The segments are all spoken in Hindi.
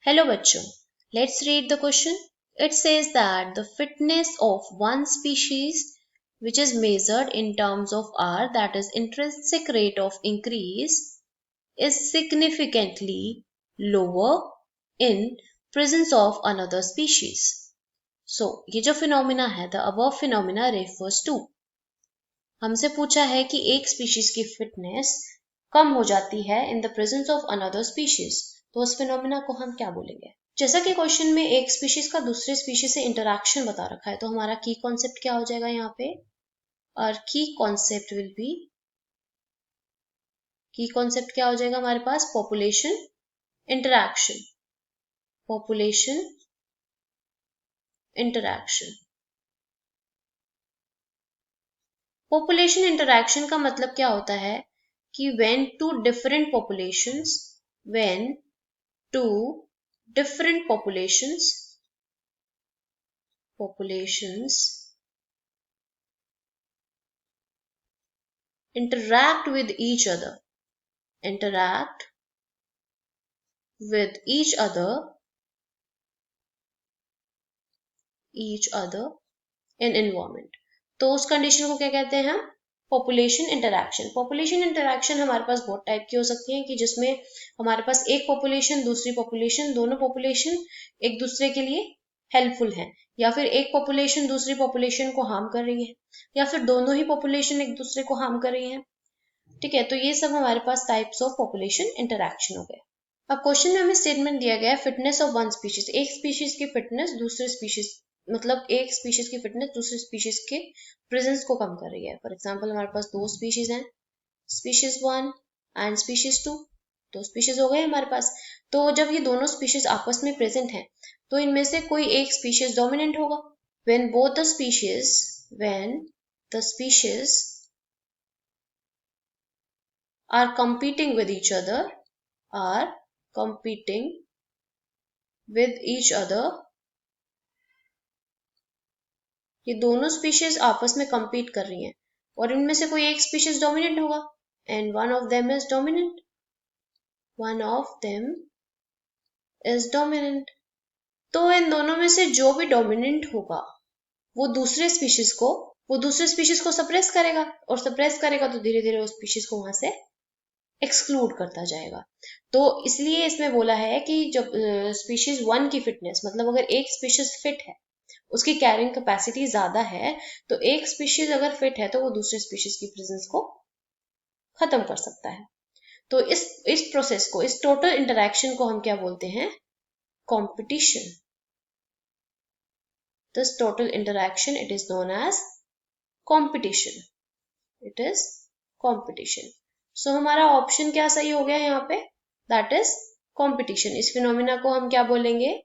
Hello बच्चों, let's read the question. It says that the fitness of one species which is measured in terms of R, that is intrinsic rate of increase, is significantly lower in presence of another species. So ये जो phenomena है, the above phenomena refers to, हमसे पूछा है कि एक स्पीशीज की फिटनेस कम हो जाती है in the presence of another species, तो उस फिनोमिना को हम क्या बोलेंगे। जैसा कि क्वेश्चन में एक स्पीशीज का दूसरे स्पीशीज से इंटरेक्शन बता रखा है, तो हमारा की कॉन्सेप्ट क्या हो जाएगा यहाँ पे, और की कॉन्सेप्ट विल बी, की कॉन्सेप्ट क्या हो जाएगा हमारे पास, population interaction, population interaction. Population interaction का मतलब क्या होता है कि when two different populations interact with each other in environment, तो उस कंडीशन को क्या कहते हैं हम, पॉपुलेशन इंटरैक्शन। पॉपुलेशन इंटरैक्शन हमारे पास बहुत टाइप की हो सकती है कि जिसमें हमारे पास एक पॉपुलेशन दूसरी पॉपुलेशन, दोनों पॉपुलेशन एक दूसरे के लिए हेल्पफुल हैं, या फिर एक पॉपुलेशन दूसरी पॉपुलेशन को हार्म कर रही है, या फिर दोनों ही पॉपुलेशन एक दूसरे को हार्म कर रही है। ठीक है, तो ये सब हमारे पास टाइप्स ऑफ पॉपुलेशन इंटरैक्शन हो गए। अब क्वेश्चन में हमें स्टेटमेंट दिया गया है फिटनेस ऑफ वन स्पीशीज, एक स्पीशीज की फिटनेस दूसरे स्पीशीज, मतलब एक स्पीशीज की फिटनेस दूसरे स्पीशीज के प्रेजेंस को कम कर रही है। फॉर एग्जांपल हमारे पास दो स्पीशीज हैं, स्पीशीज 1 एंड स्पीशीज 2, दो स्पीशीज हो गए हमारे पास। तो जब ये दोनों स्पीशीज आपस में प्रेजेंट हैं, तो इनमें से कोई एक स्पीशीज डोमिनेंट होगा। when the species are competing with each other, ये दोनों स्पीशीज आपस में compete कर रही हैं और इनमें से कोई एक स्पीशीज डोमिनेंट होगा, and one of them is dominant। तो इन दोनों में से जो भी डोमिनेंट होगा वो दूसरे स्पीशीज को सप्रेस करेगा, और सप्रेस करेगा तो धीरे धीरे उस स्पीशीज को वहां से एक्सक्लूड करता जाएगा। तो इसलिए इसमें बोला है कि जब स्पीशीज 1 की फिटनेस, मतलब अगर एक स्पीशीज फिट है, उसकी कैरिंग कैपेसिटी ज्यादा है, तो एक स्पीशीज अगर फिट है तो वो दूसरे स्पीशीज की प्रेजेंस को खत्म कर सकता है। तो इस प्रोसेस को, इस टोटल इंटरैक्शन को हम क्या बोलते हैं, competition. This total interaction it is known as competition, it is competition. So हमारा ऑप्शन क्या सही हो गया यहाँ पे, दैट इज कंपटीशन। इस फिनोमिना को हम क्या बोलेंगे,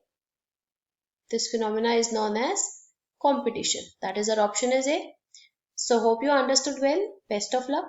this phenomena is known as competition, that is our option is A. So hope you understood well, best of luck.